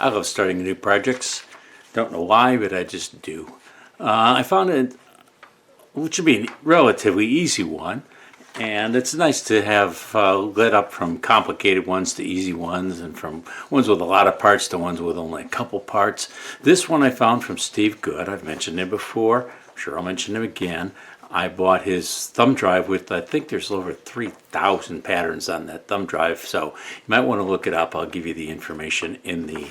I love starting new projects. Don't know why, but I just do. I found it, which should be a relatively easy one, and it's nice to have lit up from complicated ones to easy ones, and from ones with a lot of parts to ones with only a couple parts. This one I found from Steve Good. I've mentioned him before. I'm sure I'll mention him again. I bought his thumb drive with, I think there's over 3,000 patterns on that thumb drive, so you might want to look it up. I'll give you the information in the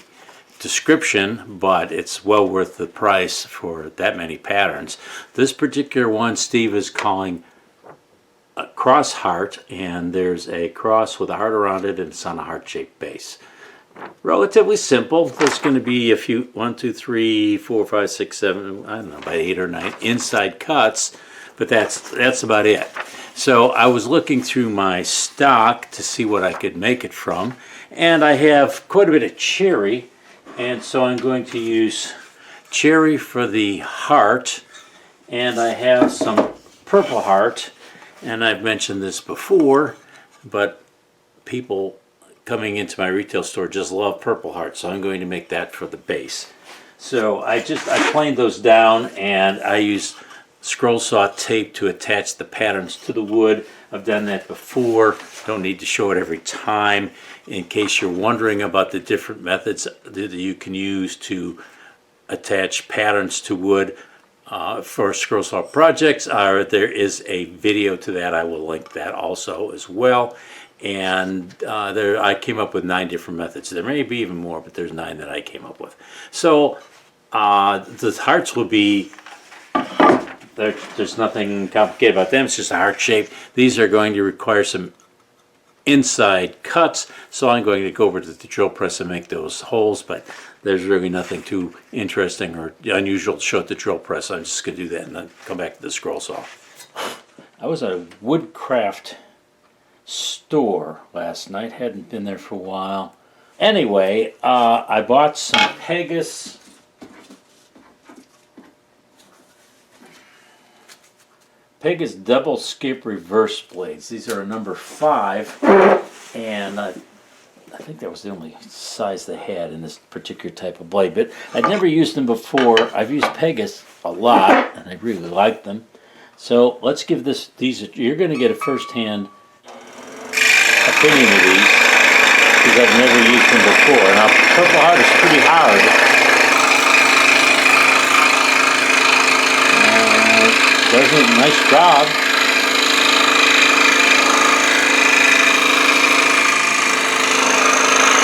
description, but it's well worth the price for that many patterns. This particular one Steve is calling a cross heart, and there's a cross with a heart around it, and it's on a heart-shaped base. Relatively simple. There's going to be a few, 1, 2, 3, 4, 5, 6, 7, I don't know, about 8 or 9 inside cuts, but that's about it. So I was looking through my stock to see what I could make it from, and I have quite a bit of cherry, and so I'm going to use cherry for the heart, and I have some Purpleheart, and I've mentioned this before, but people coming into my retail store just love Purpleheart, so I'm going to make that for the base. So I planed those down, and I use scroll saw tape to attach the patterns to the wood. I've done that before. Don't need to show it every time. In case you're wondering about the different methods that you can use to attach patterns to wood for scroll saw projects, there is a video to that. I will link that also as well. And I came up with 9 different methods. There may be even more, but there's 9 that I came up with. So the hearts will be, there's nothing complicated about them. It's just a heart shape. These are going to require some inside cuts, so I'm going to go over to the drill press and make those holes, but there's really nothing too interesting or unusual to show at the drill press. I'm just going to do that and then come back to the scroll saw. I was at a woodcraft store last night. Hadn't been there for a while. Anyway, I bought some Pegasus double skip reverse blades. These are a number 5, and I think that was the only size they had in this particular type of blade, but I'd never used them before. I've used Pegasus a lot, and I really like them. So let's give these, you're going to get a first-hand opinion of these, because I've never used them before. Now, Purpleheart is pretty hard. Does a nice job.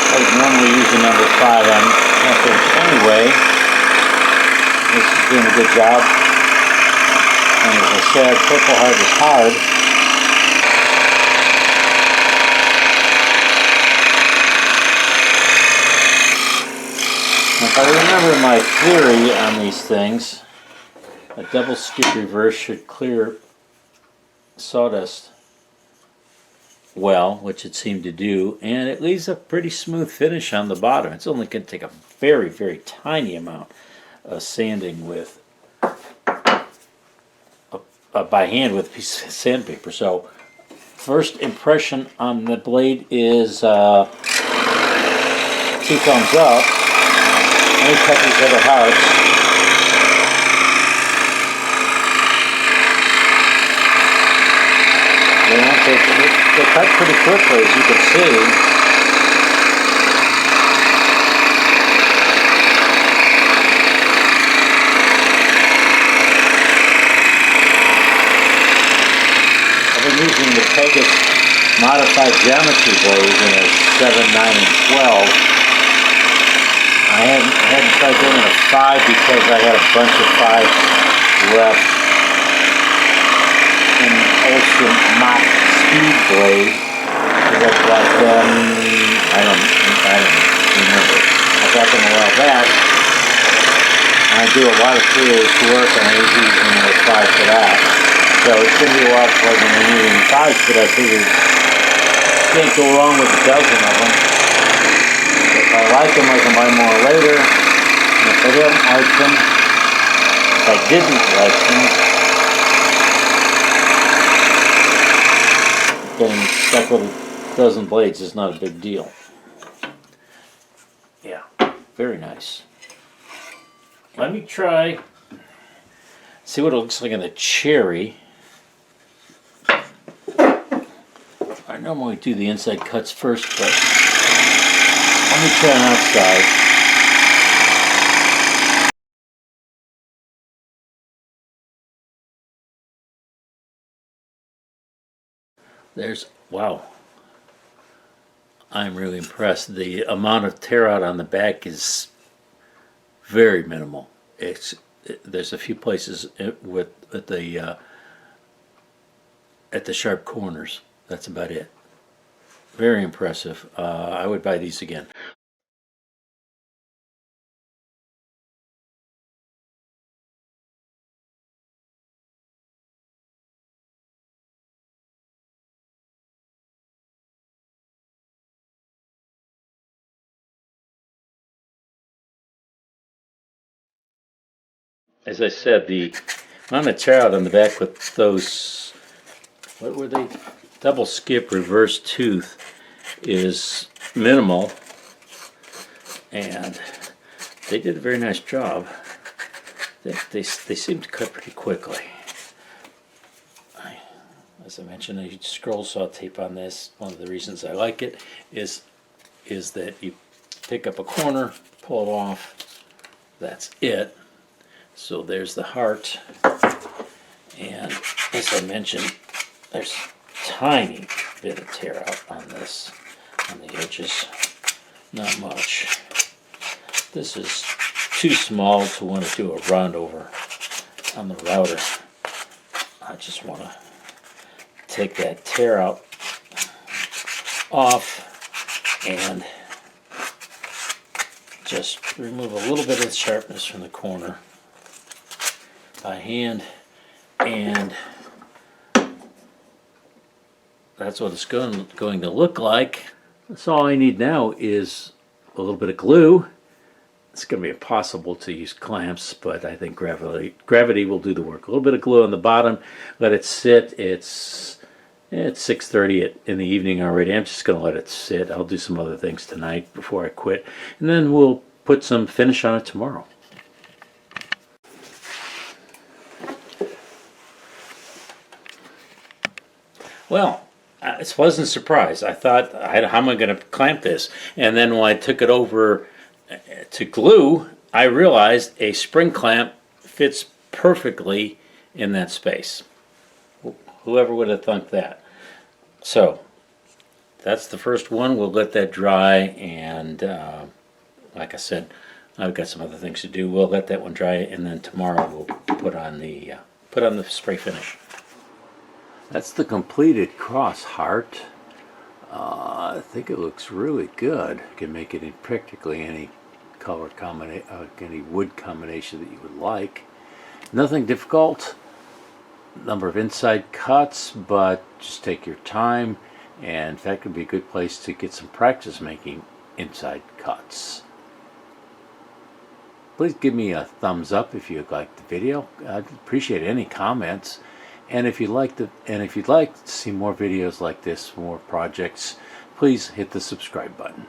I would normally use a number 5 on methods anyway. This is doing a good job. And as I said, Purpleheart is hard. If I remember my theory on these things, a double skip reverse should clear sawdust well, which it seemed to do, and it leaves a pretty smooth finish on the bottom. It's only going to take a very, very tiny amount of sanding with by hand with a piece of sandpaper. So first impression on the blade is 2 thumbs up. Let me cut these other hearts. They cut pretty quickly, as you can see. I've been using the Pegasus modified geometry blade in a 7, 9, and 12. I hadn't tried doing a 5 because I had a bunch of 5s left. An Olsen Mach speed blade. I got them, I don't remember. I got them a while back. I do a lot of creative work, and I usually use another 5 for that. So it's going to be a while before I'm using 5s, but I figured can't go wrong with a dozen of them. If I like them, I can buy more later. And if I don't like them, if I didn't like them, getting stuck with a dozen blades is not a big deal. Yeah. Very nice. Let me try, see what it looks like in the cherry. I normally do the inside cuts first, but let me try an outside. Wow. I'm really impressed. The amount of tear out on the back is very minimal. There's a few places at the sharp corners. That's about it. Very impressive. I would buy these again. As I said, the amount of tear out on the back with those, what were they? Double skip reverse tooth is minimal, and they did a very nice job. They seem to cut pretty quickly. As I mentioned, I use scroll saw tape on this. One of the reasons I like it is that you pick up a corner, pull it off, that's it. So there's the heart, and as I mentioned, there's a tiny bit of tear out on this, on the edges, not much. This is too small to want to do a round over on the router. I just want to take that tear out off and just remove a little bit of the sharpness from the corner by hand, and that's what it's going to look like. That's all I need now is a little bit of glue. It's going to be impossible to use clamps, but I think gravity will do the work. A little bit of glue on the bottom, let it sit. It's 6:30 in the evening already. I'm just going to let it sit. I'll do some other things tonight before I quit, and then we'll put some finish on it tomorrow. Well, it wasn't a surprise. I thought, how am I going to clamp this? And then when I took it over to glue, I realized a spring clamp fits perfectly in that space. Whoever would have thunk that? So, that's the first one. We'll let that dry, and like I said, I've got some other things to do. We'll let that one dry, and then tomorrow we'll put on the spray finish. That's the completed cross heart. I think it looks really good. You can make it in practically any color combination, any wood combination that you would like. Nothing difficult. Number of inside cuts, but just take your time, and in fact, it would be a good place to get some practice making inside cuts. Please give me a thumbs up if you liked the video. I'd appreciate any comments. And if you'd like to see more videos like this, more projects, please hit the subscribe button.